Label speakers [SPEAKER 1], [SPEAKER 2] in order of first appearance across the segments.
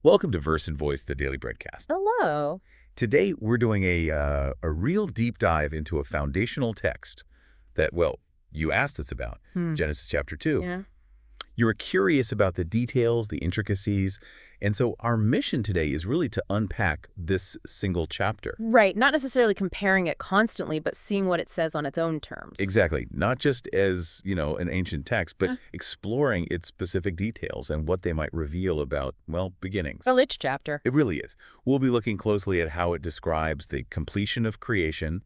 [SPEAKER 1] Welcome to Verse and Voice, the Daily Breadcast.
[SPEAKER 2] Hello.
[SPEAKER 1] Today, we're doing a real deep dive into a foundational text that, well, you asked us about,
[SPEAKER 2] Hmm.
[SPEAKER 1] Genesis chapter 2.
[SPEAKER 2] Yeah.
[SPEAKER 1] You were curious about the details, the intricacies, and so our mission today is really to unpack this single chapter.
[SPEAKER 2] Right. Not necessarily comparing it constantly, but seeing what it says on its own terms.
[SPEAKER 1] Exactly. Not just as, an ancient text, but
[SPEAKER 2] Huh.
[SPEAKER 1] exploring its specific details and what they might reveal about, well, beginnings.
[SPEAKER 2] A rich chapter.
[SPEAKER 1] It really is. We'll be looking closely at how it describes the completion of creation,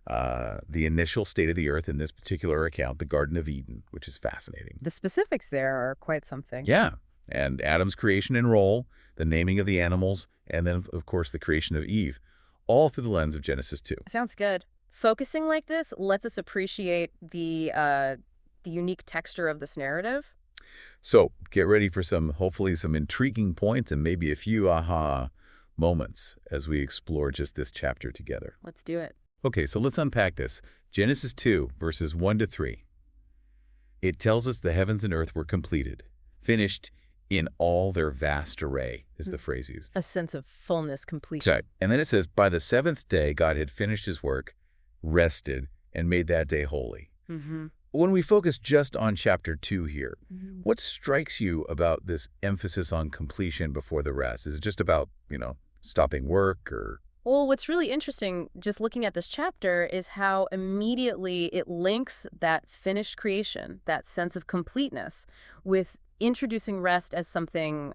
[SPEAKER 1] the initial state of the earth in this particular account, the Garden of Eden, which is fascinating.
[SPEAKER 2] The specifics there are quite something.
[SPEAKER 1] Yeah, and Adam's creation and role, the naming of the animals, and then, of course, the creation of Eve, all through the lens of Genesis 2.
[SPEAKER 2] Sounds good. Focusing like this lets us appreciate the unique texture of this narrative.
[SPEAKER 1] So get ready for hopefully some intriguing points and maybe a few aha moments as we explore just this chapter together.
[SPEAKER 2] Let's do it.
[SPEAKER 1] Okay, so let's unpack this. Genesis 2, verses 1 to 3. It tells us the heavens and earth were completed, finished in all their vast array, is the phrase used.
[SPEAKER 2] A sense of fullness, completion.
[SPEAKER 1] Okay. And then it says, by the seventh day, God had finished his work, rested, and made that day holy.
[SPEAKER 2] Mm-hmm.
[SPEAKER 1] When we focus just on chapter 2 here,
[SPEAKER 2] Mm-hmm.
[SPEAKER 1] what strikes you about this emphasis on completion before the rest? Is it just about, stopping work or...
[SPEAKER 2] Well, what's really interesting, just looking at this chapter, is how immediately it links that finished creation, that sense of completeness, with introducing rest as something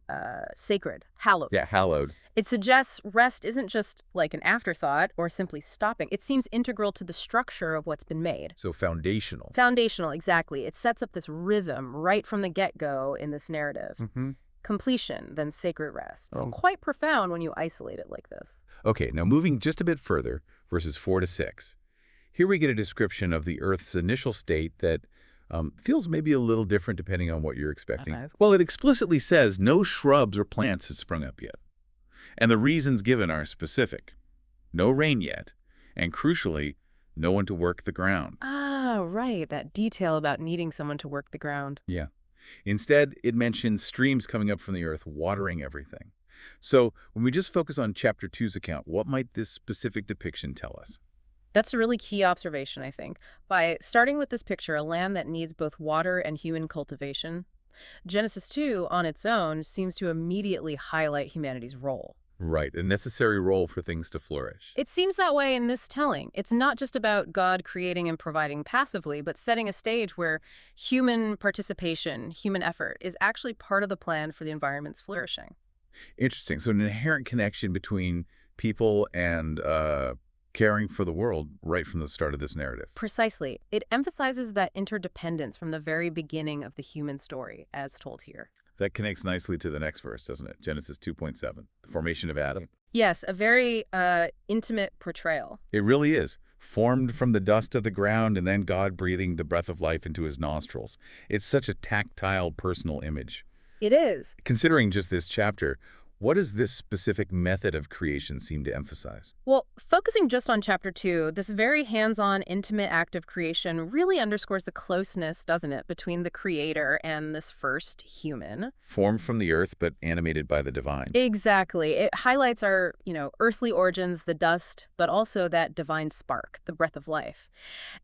[SPEAKER 2] sacred, hallowed.
[SPEAKER 1] Yeah, hallowed.
[SPEAKER 2] It suggests rest isn't just like an afterthought or simply stopping. It seems integral to the structure of what's been made.
[SPEAKER 1] So foundational.
[SPEAKER 2] Foundational, exactly. It sets up this rhythm right from the get-go in this narrative.
[SPEAKER 1] Mm-hmm.
[SPEAKER 2] Completion, then sacred rest. It's
[SPEAKER 1] Oh.
[SPEAKER 2] quite profound when you isolate it like this.
[SPEAKER 1] Okay, now moving just a bit further, verses 4 to 6. Here we get a description of the Earth's initial state that feels maybe a little different depending on what you're expecting.
[SPEAKER 2] Okay.
[SPEAKER 1] Well, it explicitly says no shrubs or plants had sprung up yet. And the reasons given are specific. No rain yet, and crucially, no one to work the ground.
[SPEAKER 2] Ah, right. That detail about needing someone to work the ground.
[SPEAKER 1] Yeah. Instead, it mentions streams coming up from the earth, watering everything. So when we just focus on chapter 2's account, what might this specific depiction tell us?
[SPEAKER 2] That's a really key observation, I think. By starting with this picture, a land that needs both water and human cultivation, Genesis 2, on its own, seems to immediately highlight humanity's role.
[SPEAKER 1] Right, a necessary role for things to flourish.
[SPEAKER 2] It seems that way in this telling. It's not just about God creating and providing passively, but setting a stage where human participation, human effort, is actually part of the plan for the environment's flourishing.
[SPEAKER 1] Interesting. So an inherent connection between people and caring for the world right from the start of this narrative.
[SPEAKER 2] Precisely. It emphasizes that interdependence from the very beginning of the human story, as told here.
[SPEAKER 1] That connects nicely to the next verse, doesn't it? Genesis 2.7, the formation of Adam.
[SPEAKER 2] Yes, a very intimate portrayal.
[SPEAKER 1] It really is. Formed from the dust of the ground and then God breathing the breath of life into his nostrils. It's such a tactile, personal image.
[SPEAKER 2] It is.
[SPEAKER 1] Considering just this chapter, what does this specific method of creation seem to emphasize?
[SPEAKER 2] Well, focusing just on chapter 2, this very hands-on, intimate act of creation really underscores the closeness, doesn't it, between the creator and this first human.
[SPEAKER 1] Formed from the earth, but animated by the divine.
[SPEAKER 2] Exactly. It highlights our, earthly origins, the dust, but also that divine spark, the breath of life.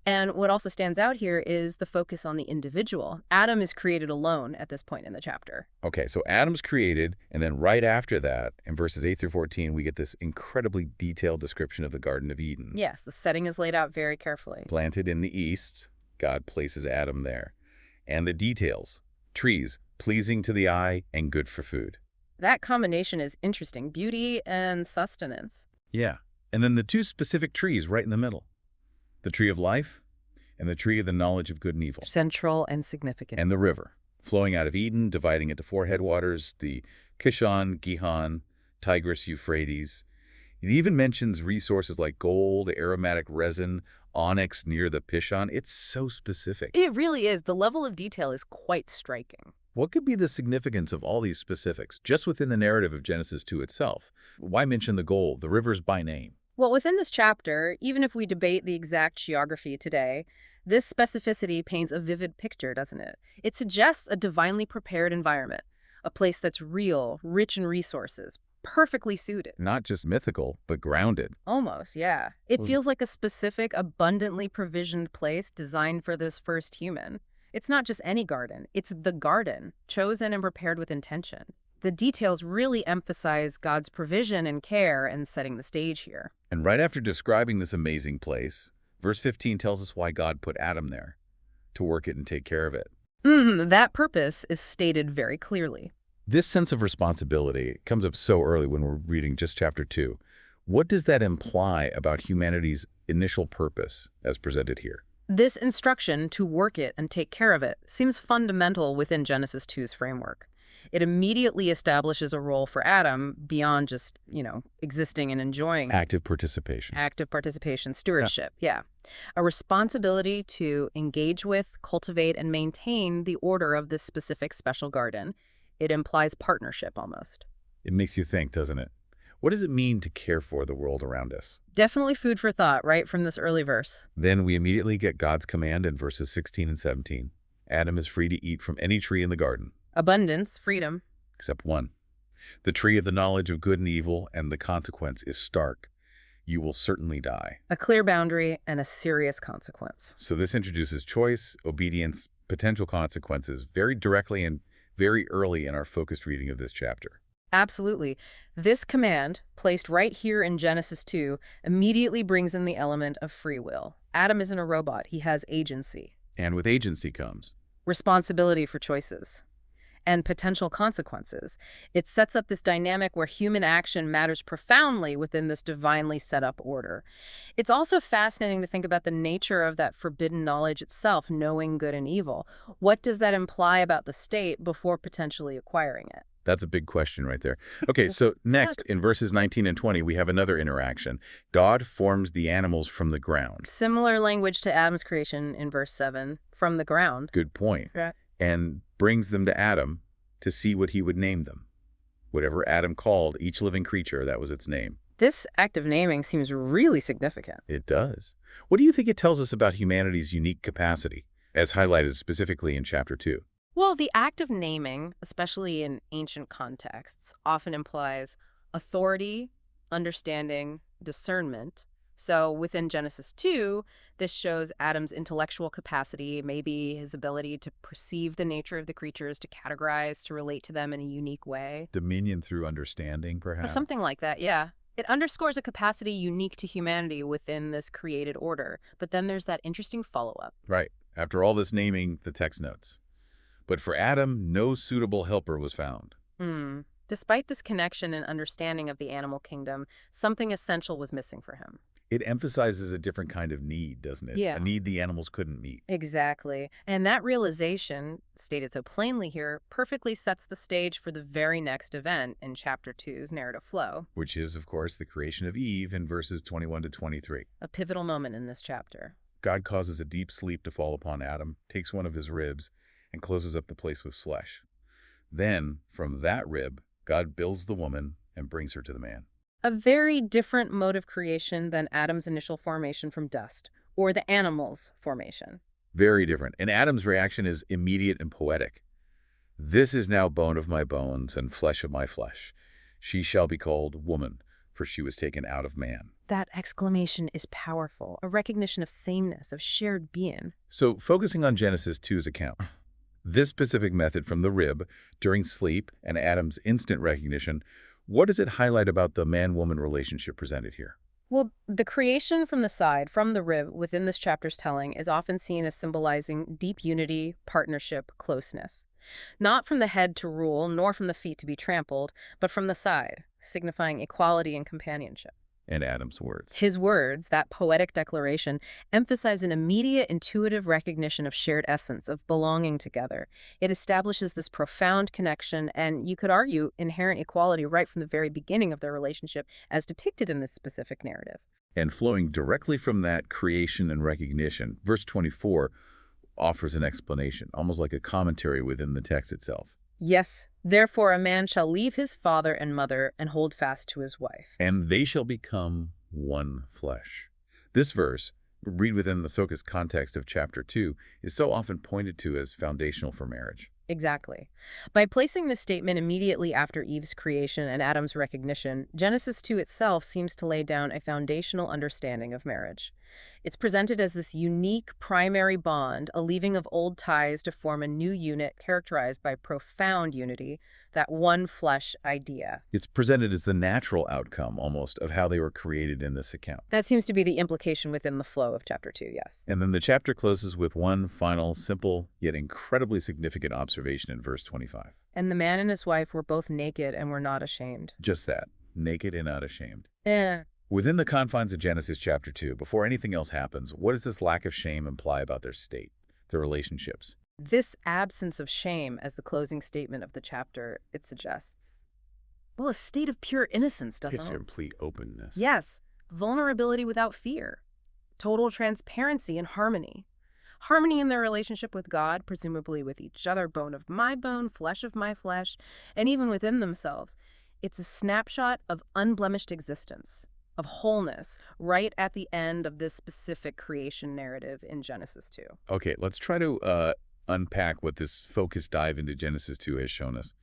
[SPEAKER 2] And what also stands out here is the focus on the individual. Adam is created alone at this point in the chapter.
[SPEAKER 1] Okay, so Adam's created, and then right after that, in verses 8 through 14, we get this incredibly detailed description of the Garden of Eden.
[SPEAKER 2] Yes, the setting is laid out very carefully.
[SPEAKER 1] Planted in the east, God places Adam there. And the details, trees, pleasing to the eye and good for food.
[SPEAKER 2] That combination is interesting, beauty and sustenance.
[SPEAKER 1] Yeah, and then the two specific trees right in the middle. The tree of life and the tree of the knowledge of good and evil.
[SPEAKER 2] Central and significant.
[SPEAKER 1] And the river, flowing out of Eden, dividing into four headwaters, the Kishon, Gihon, Tigris, Euphrates. It even mentions resources like gold, aromatic resin, onyx near the Pishon. It's so specific.
[SPEAKER 2] It really is. The level of detail is quite striking.
[SPEAKER 1] What could be the significance of all these specifics just within the narrative of Genesis 2 itself? Why mention the gold, the rivers by name?
[SPEAKER 2] Well, within this chapter, even if we debate the exact geography today, this specificity paints a vivid picture, doesn't it? It suggests a divinely prepared environment, a place that's real, rich in resources, perfectly suited.
[SPEAKER 1] Not just mythical, but grounded.
[SPEAKER 2] Almost, yeah. It
[SPEAKER 1] Mhm.
[SPEAKER 2] feels like a specific, abundantly provisioned place designed for this first human. It's not just any garden, it's the garden, chosen and prepared with intention. The details really emphasize God's provision and care in setting the stage here.
[SPEAKER 1] And right after describing this amazing place, verse 15 tells us why God put Adam there, to work it and take care of it.
[SPEAKER 2] That purpose is stated very clearly.
[SPEAKER 1] This sense of responsibility comes up so early when we're reading just chapter 2. What does that imply about humanity's initial purpose as presented here?
[SPEAKER 2] This instruction to work it and take care of it seems fundamental within Genesis 2's framework. It immediately establishes a role for Adam beyond just, existing and enjoying.
[SPEAKER 1] Active participation.
[SPEAKER 2] Active participation, stewardship, yeah. A responsibility to engage with, cultivate, and maintain the order of this specific special garden. It implies partnership almost.
[SPEAKER 1] It makes you think, doesn't it? What does it mean to care for the world around us?
[SPEAKER 2] Definitely food for thought, right, from this early verse.
[SPEAKER 1] Then we immediately get God's command in verses 16 and 17. Adam is free to eat from any tree in the garden,
[SPEAKER 2] Abundance, freedom.
[SPEAKER 1] except one. The tree of the knowledge of good and evil, and the consequence is stark. You will certainly die.
[SPEAKER 2] A clear boundary and a serious consequence.
[SPEAKER 1] So this introduces choice, obedience, potential consequences very directly and very early in our focused reading of this chapter.
[SPEAKER 2] Absolutely. This command, placed right here in Genesis 2, immediately brings in the element of free will. Adam isn't a robot. He has agency,
[SPEAKER 1] And with agency comes.
[SPEAKER 2] responsibility for choices, and potential consequences. It sets up this dynamic where human action matters profoundly within this divinely set up order. It's also fascinating to think about the nature of that forbidden knowledge itself, knowing good and evil. What does that imply about the state before potentially acquiring it?
[SPEAKER 1] That's a big question right there. Okay, so next, in verses 19 and 20, we have another interaction. God forms the animals from the ground.
[SPEAKER 2] Similar language to Adam's creation in verse 7, from the ground.
[SPEAKER 1] Good point.
[SPEAKER 2] Right.
[SPEAKER 1] And brings them to Adam to see what he would name them. Whatever Adam called each living creature, that was its name.
[SPEAKER 2] This act of naming seems really significant.
[SPEAKER 1] It does. What do you think it tells us about humanity's unique capacity, as highlighted specifically in chapter 2?
[SPEAKER 2] Well, the act of naming, especially in ancient contexts, often implies authority, understanding, discernment. So within Genesis 2, this shows Adam's intellectual capacity, maybe his ability to perceive the nature of the creatures, to categorize, to relate to them in a unique way.
[SPEAKER 1] Dominion through understanding, perhaps?
[SPEAKER 2] Something like that, yeah. It underscores a capacity unique to humanity within this created order. But then there's that interesting follow-up.
[SPEAKER 1] Right. After all this naming, the text notes. But for Adam, no suitable helper was found.
[SPEAKER 2] Despite this connection and understanding of the animal kingdom, something essential was missing for him.
[SPEAKER 1] It emphasizes a different kind of need, doesn't it?
[SPEAKER 2] Yeah.
[SPEAKER 1] A need the animals couldn't meet.
[SPEAKER 2] Exactly. And that realization, stated so plainly here, perfectly sets the stage for the very next event in chapter 2's narrative flow.
[SPEAKER 1] Which is, of course, the creation of Eve in verses 21 to 23.
[SPEAKER 2] A pivotal moment in this chapter.
[SPEAKER 1] God causes a deep sleep to fall upon Adam, takes one of his ribs, and closes up the place with flesh. Then, from that rib, God builds the woman and brings her to the man.
[SPEAKER 2] A very different mode of creation than Adam's initial formation from dust, or the animal's formation.
[SPEAKER 1] Very different. And Adam's reaction is immediate and poetic. This is now bone of my bones and flesh of my flesh. She shall be called woman, for she was taken out of man.
[SPEAKER 2] That exclamation is powerful, a recognition of sameness, of shared being.
[SPEAKER 1] So, focusing on Genesis 2's account, this specific method from the rib during sleep and Adam's instant recognition, what does it highlight about the man-woman relationship presented here?
[SPEAKER 2] Well, the creation from the side, from the rib, within this chapter's telling, is often seen as symbolizing deep unity, partnership, closeness. Not from the head to rule, nor from the feet to be trampled, but from the side, signifying equality and companionship.
[SPEAKER 1] And Adam's words.
[SPEAKER 2] His words, that poetic declaration, emphasize an immediate, intuitive recognition of shared essence, of belonging together. It establishes this profound connection and, you could argue, inherent equality right from the very beginning of their relationship as depicted in this specific narrative.
[SPEAKER 1] And flowing directly from that creation and recognition, verse 24 offers an explanation, almost like a commentary within the text itself.
[SPEAKER 2] Yes, therefore a man shall leave his father and mother and hold fast to his wife.
[SPEAKER 1] And they shall become one flesh. This verse, read within the focused context of chapter 2, is so often pointed to as foundational for marriage.
[SPEAKER 2] Exactly. By placing this statement immediately after Eve's creation and Adam's recognition, Genesis 2 itself seems to lay down a foundational understanding of marriage. It's presented as this unique primary bond, a leaving of old ties to form a new unit characterized by profound unity, that one flesh idea.
[SPEAKER 1] It's presented as the natural outcome, almost, of how they were created in this account.
[SPEAKER 2] That seems to be the implication within the flow of chapter 2, yes.
[SPEAKER 1] And then the chapter closes with one final, simple, yet incredibly significant observation in verse 25.
[SPEAKER 2] And the man and his wife were both naked and were not ashamed.
[SPEAKER 1] Just that, naked and not ashamed.
[SPEAKER 2] Eh.
[SPEAKER 1] Within the confines of Genesis chapter 2, before anything else happens, what does this lack of shame imply about their state, their relationships?
[SPEAKER 2] This absence of shame, as the closing statement of the chapter, it suggests, well, a state of pure innocence, doesn't it?
[SPEAKER 1] Complete openness.
[SPEAKER 2] Yes, vulnerability without fear, total transparency and harmony. Harmony in their relationship with God, presumably with each other, bone of my bone, flesh of my flesh, and even within themselves. It's a snapshot of unblemished existence, of wholeness, right at the end of this specific creation narrative in Genesis 2.
[SPEAKER 1] Okay, let's try to unpack what this focused dive into Genesis 2 has shown us.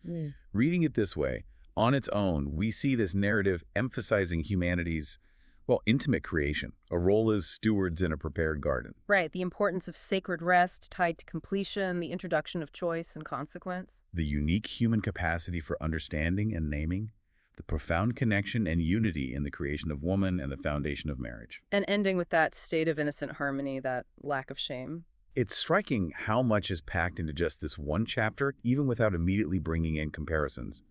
[SPEAKER 1] Reading it this way, on its own, we see this narrative emphasizing humanity's, well, intimate creation, a role as stewards in a prepared garden.
[SPEAKER 2] Right, the importance of sacred rest tied to completion, the introduction of choice and consequence.
[SPEAKER 1] The unique human capacity for understanding and naming, the profound connection and unity in the creation of woman and the foundation of marriage.
[SPEAKER 2] And ending with that state of innocent harmony, that lack of shame.
[SPEAKER 1] It's striking how much is packed into just this one chapter, even without immediately bringing in comparisons.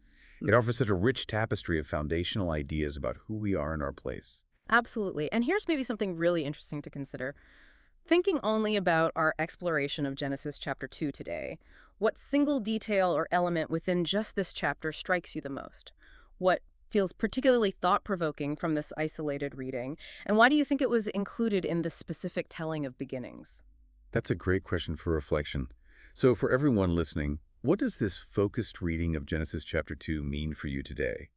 [SPEAKER 1] It offers such a rich tapestry of foundational ideas about who we are in our place.
[SPEAKER 2] Absolutely. And here's maybe something really interesting to consider. Thinking only about our exploration of Genesis chapter 2 today, what single detail or element within just this chapter strikes you the most? What feels particularly thought-provoking from this isolated reading? And why do you think it was included in the specific telling of beginnings?
[SPEAKER 1] That's a great question for reflection. So for everyone listening, what does this focused reading of Genesis chapter 2 mean for you today?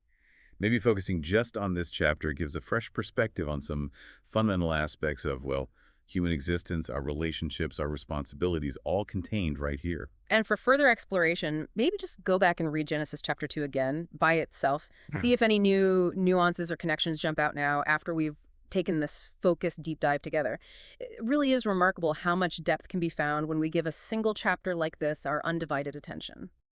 [SPEAKER 1] Maybe focusing just on this chapter gives a fresh perspective on some fundamental aspects of, well, human existence, our relationships, our responsibilities, all contained right here.
[SPEAKER 2] And for further exploration, maybe just go back and read Genesis chapter 2 again by itself. See if any new nuances or connections jump out now after we've taken this focused deep dive together. It really is remarkable how much depth can be found when we give a single chapter like this our undivided attention.